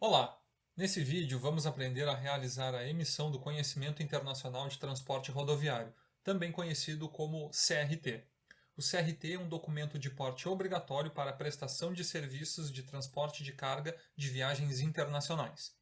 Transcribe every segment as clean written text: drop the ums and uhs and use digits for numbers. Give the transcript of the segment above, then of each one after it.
Olá! Nesse vídeo vamos aprender a realizar a emissão do Conhecimento Internacional de Transporte Rodoviário, também conhecido como CRT. O CRT é um documento de porte obrigatório para a prestação de serviços de transporte de carga de viagens internacionais.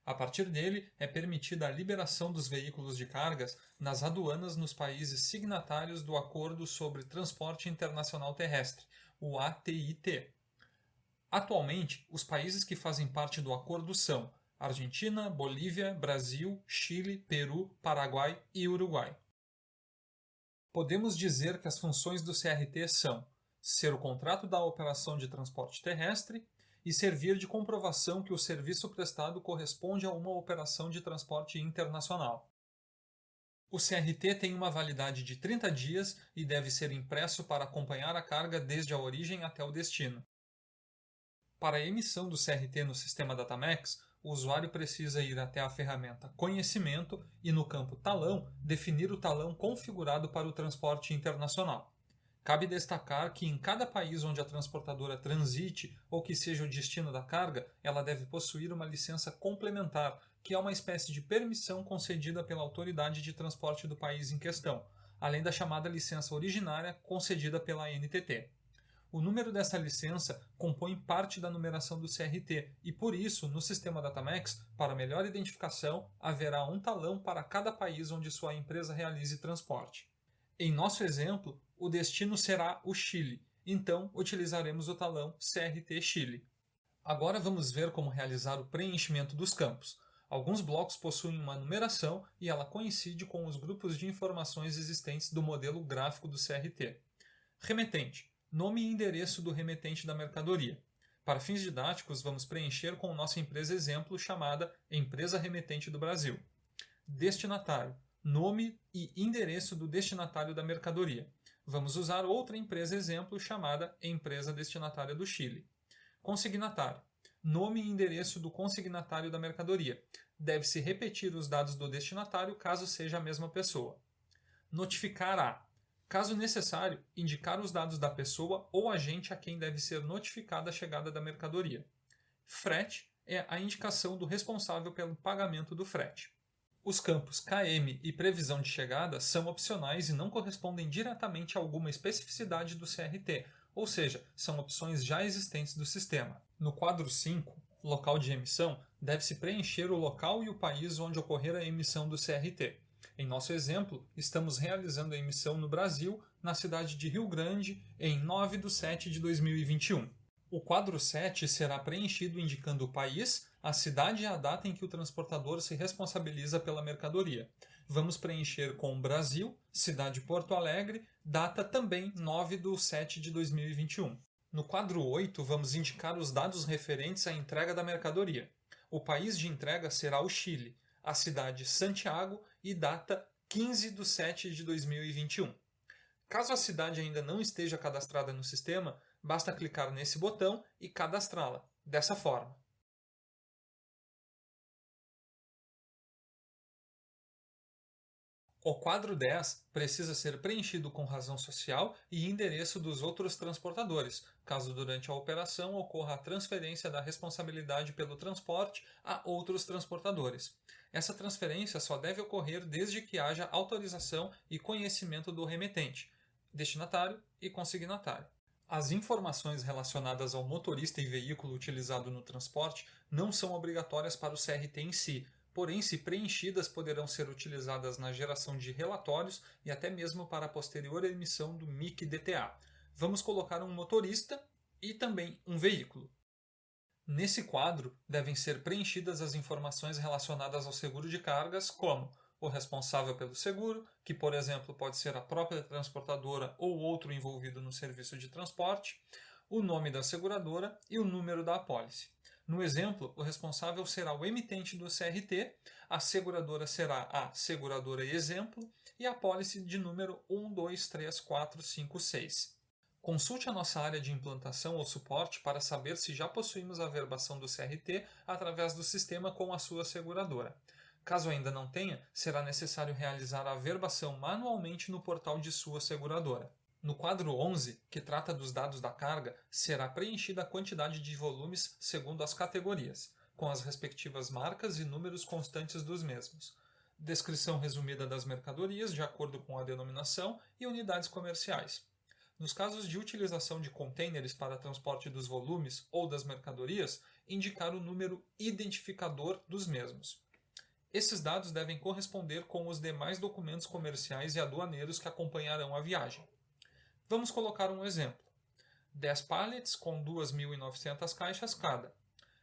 A partir dele, é permitida a liberação dos veículos de cargas nas aduanas nos países signatários do Acordo sobre Transporte Internacional Terrestre, o ATIT. Atualmente, os países que fazem parte do acordo são Argentina, Bolívia, Brasil, Chile, Peru, Paraguai e Uruguai. Podemos dizer que as funções do CRT são ser o contrato da operação de transporte terrestre e servir de comprovação que o serviço prestado corresponde a uma operação de transporte internacional. O CRT tem uma validade de 30 dias e deve ser impresso para acompanhar a carga desde a origem até o destino. Para a emissão do CRT no sistema Datamex, o usuário precisa ir até a ferramenta Conhecimento e, no campo Talão, definir o talão configurado para o transporte internacional. Cabe destacar que em cada país onde a transportadora transite ou que seja o destino da carga, ela deve possuir uma licença complementar, que é uma espécie de permissão concedida pela autoridade de transporte do país em questão, além da chamada licença originária concedida pela ANTT. O número dessa licença compõe parte da numeração do CRT e, por isso, no sistema Datamex, para melhor identificação, haverá um talão para cada país onde sua empresa realize transporte. Em nosso exemplo, o destino será o Chile, então utilizaremos o talão CRT Chile. Agora vamos ver como realizar o preenchimento dos campos. Alguns blocos possuem uma numeração e ela coincide com os grupos de informações existentes do modelo gráfico do CRT. Remetente. Nome e endereço do remetente da mercadoria. Para fins didáticos, vamos preencher com nossa empresa exemplo chamada Empresa Remetente do Brasil. Destinatário. Nome e endereço do destinatário da mercadoria. Vamos usar outra empresa exemplo chamada Empresa Destinatária do Chile. Consignatário. Nome e endereço do consignatário da mercadoria. Deve-se repetir os dados do destinatário caso seja a mesma pessoa. Notificar a. Caso necessário, indicar os dados da pessoa ou agente a quem deve ser notificada a chegada da mercadoria. Frete é a indicação do responsável pelo pagamento do frete. Os campos KM e previsão de chegada são opcionais e não correspondem diretamente a alguma especificidade do CRT, ou seja, são opções já existentes do sistema. No quadro 5, local de emissão, deve-se preencher o local e o país onde ocorrer a emissão do CRT. Em nosso exemplo, estamos realizando a emissão no Brasil, na cidade de Rio Grande, em 9/7/2021. O quadro 7 será preenchido indicando o país, a cidade e a data em que o transportador se responsabiliza pela mercadoria. Vamos preencher com Brasil, cidade Porto Alegre, data também 9/7/2021. No quadro 8, vamos indicar os dados referentes à entrega da mercadoria. O país de entrega será o Chile, a cidade Santiago e data 15/7/2021. Caso a cidade ainda não esteja cadastrada no sistema, basta clicar nesse botão e cadastrá-la, dessa forma. O quadro 10 precisa ser preenchido com razão social e endereço dos outros transportadores, caso durante a operação ocorra a transferência da responsabilidade pelo transporte a outros transportadores. Essa transferência só deve ocorrer desde que haja autorização e conhecimento do remetente, destinatário e consignatário. As informações relacionadas ao motorista e veículo utilizado no transporte não são obrigatórias para o CRT em si, porém, se preenchidas, poderão ser utilizadas na geração de relatórios e até mesmo para a posterior emissão do MIC-DTA. Vamos colocar um motorista e também um veículo. Nesse quadro, devem ser preenchidas as informações relacionadas ao seguro de cargas, como o responsável pelo seguro, que, por exemplo, pode ser a própria transportadora ou outro envolvido no serviço de transporte, o nome da seguradora e o número da apólice. No exemplo, o responsável será o emitente do CRT, a seguradora será a seguradora exemplo e a apólice de número 123456. Consulte a nossa área de implantação ou suporte para saber se já possuímos a verbação do CRT através do sistema com a sua seguradora. Caso ainda não tenha, será necessário realizar a verbação manualmente no portal de sua seguradora. No quadro 11, que trata dos dados da carga, será preenchida a quantidade de volumes segundo as categorias. com as respectivas marcas e números constantes dos mesmos. Descrição resumida das mercadorias, de acordo com a denominação, e unidades comerciais. Nos casos de utilização de contêineres para transporte dos volumes ou das mercadorias, indicar o número identificador dos mesmos. Esses dados devem corresponder com os demais documentos comerciais e aduaneiros que acompanharão a viagem. Vamos colocar um exemplo. 10 pallets com 2.900 caixas cada.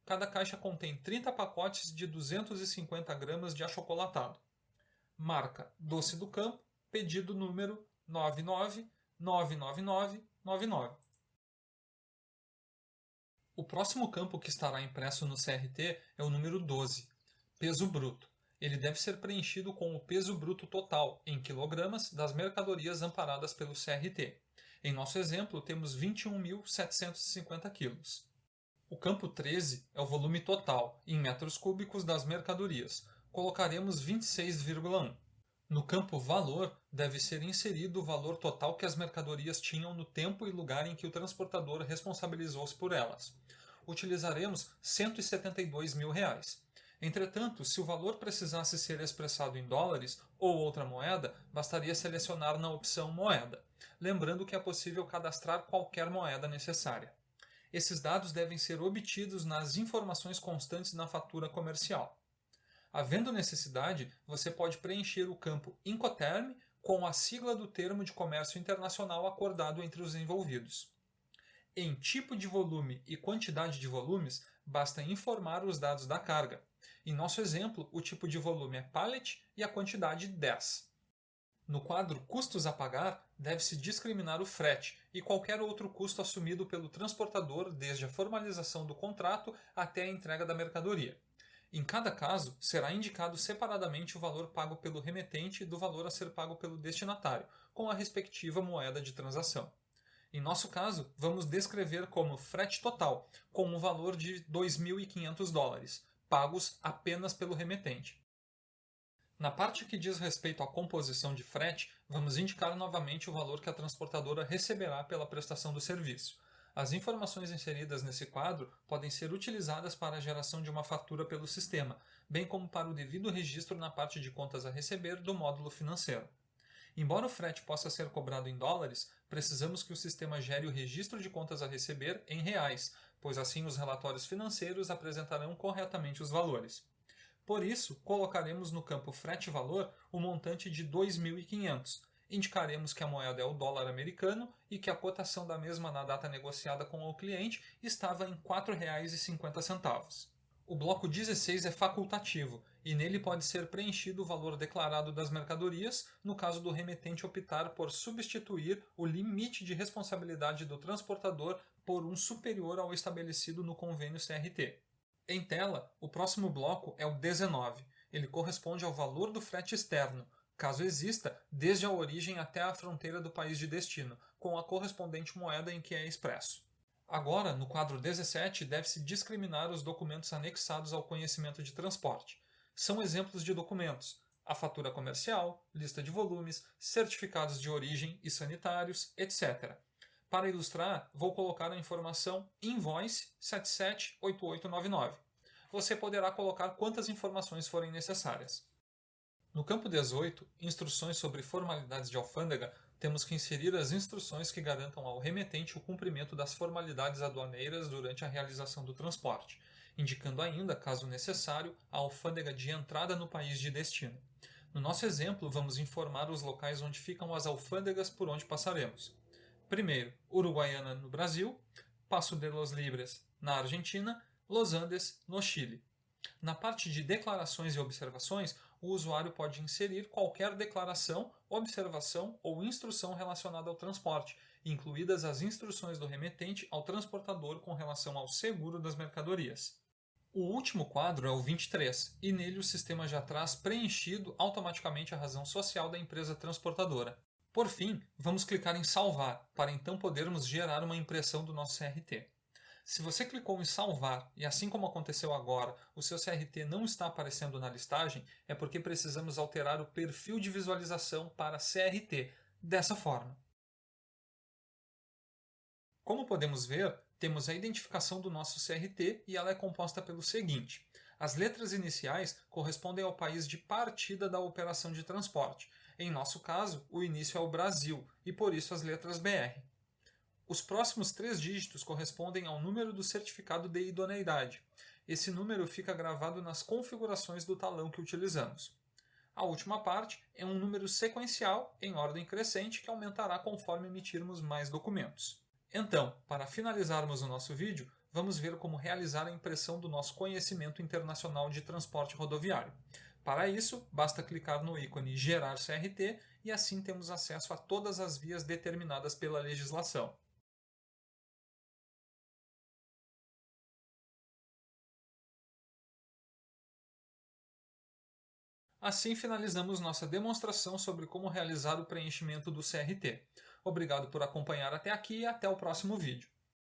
Cada caixa contém 30 pacotes de 250 gramas de achocolatado. Marca Doce do Campo, pedido número 9999999. O próximo campo que estará impresso no CRT é o número 12, peso bruto. Ele deve ser preenchido com o peso bruto total, em quilogramas, das mercadorias amparadas pelo CRT. Em nosso exemplo, temos 21.750 quilos. O campo 13 é o volume total, em metros cúbicos, das mercadorias. Colocaremos 26,1. No campo valor, deve ser inserido o valor total que as mercadorias tinham no tempo e lugar em que o transportador responsabilizou-se por elas. Utilizaremos R$ 172 mil. Entretanto, se o valor precisasse ser expressado em dólares ou outra moeda, bastaria selecionar na opção Moeda, lembrando que é possível cadastrar qualquer moeda necessária. Esses dados devem ser obtidos nas informações constantes na fatura comercial. Havendo necessidade, você pode preencher o campo Incoterm com a sigla do termo de comércio internacional acordado entre os envolvidos. Em tipo de volume e quantidade de volumes, basta informar os dados da carga. Em nosso exemplo, o tipo de volume é pallet e a quantidade 10. No quadro Custos a pagar, deve-se discriminar o frete e qualquer outro custo assumido pelo transportador desde a formalização do contrato até a entrega da mercadoria. Em cada caso, será indicado separadamente o valor pago pelo remetente do valor a ser pago pelo destinatário, com a respectiva moeda de transação. Em nosso caso, vamos descrever como frete total, com um valor de $2.500, pagos apenas pelo remetente. Na parte que diz respeito à composição de frete, vamos indicar novamente o valor que a transportadora receberá pela prestação do serviço. As informações inseridas nesse quadro podem ser utilizadas para a geração de uma fatura pelo sistema, bem como para o devido registro na parte de contas a receber do módulo financeiro. Embora o frete possa ser cobrado em dólares, precisamos que o sistema gere o registro de contas a receber em reais, pois assim os relatórios financeiros apresentarão corretamente os valores. Por isso, colocaremos no campo frete-valor o montante de 2.500. Indicaremos que a moeda é o dólar americano e que a cotação da mesma na data negociada com o cliente estava em R$ 4,50. O bloco 16 é facultativo e nele pode ser preenchido o valor declarado das mercadorias no caso do remetente optar por substituir o limite de responsabilidade do transportador por um superior ao estabelecido no convênio CRT. Em tela, o próximo bloco é o 19. Ele corresponde ao valor do frete externo, caso exista, desde a origem até a fronteira do país de destino, com a correspondente moeda em que é expresso. Agora, no quadro 17, deve-se discriminar os documentos anexados ao conhecimento de transporte. São exemplos de documentos: a fatura comercial, lista de volumes, certificados de origem e sanitários, etc. Para ilustrar, vou colocar a informação Invoice 778899. Você poderá colocar quantas informações forem necessárias. No campo 18, Instruções sobre formalidades de alfândega, temos que inserir as instruções que garantam ao remetente o cumprimento das formalidades aduaneiras durante a realização do transporte, indicando ainda, caso necessário, a alfândega de entrada no país de destino. No nosso exemplo, vamos informar os locais onde ficam as alfândegas por onde passaremos. Primeiro, Uruguaiana, no Brasil; Paso de los Libres, na Argentina; Los Andes, no Chile. Na parte de declarações e observações, o usuário pode inserir qualquer declaração, observação ou instrução relacionada ao transporte, incluídas as instruções do remetente ao transportador com relação ao seguro das mercadorias. O último quadro é o 23, e nele o sistema já traz preenchido automaticamente a razão social da empresa transportadora. Por fim, vamos clicar em Salvar, para então podermos gerar uma impressão do nosso CRT. Se você clicou em salvar e, assim como aconteceu agora, o seu CRT não está aparecendo na listagem, é porque precisamos alterar o perfil de visualização para CRT, dessa forma. Como podemos ver, Temos a identificação do nosso CRT e ela é composta pelo seguinte: as letras iniciais correspondem ao país de partida da operação de transporte. Em nosso caso, o início é o Brasil e por isso as letras BR. Os próximos 3 dígitos correspondem ao número do certificado de idoneidade. Esse número fica gravado nas configurações do talão que utilizamos. A última parte é um número sequencial em ordem crescente que aumentará conforme emitirmos mais documentos. Então, para finalizarmos o nosso vídeo, vamos ver como realizar a impressão do nosso conhecimento internacional de transporte rodoviário. Para isso, basta clicar no ícone Gerar CRT e assim temos acesso a todas as vias determinadas pela legislação. Assim finalizamos nossa demonstração sobre como realizar o preenchimento do CRT. Obrigado por acompanhar até aqui e até o próximo vídeo.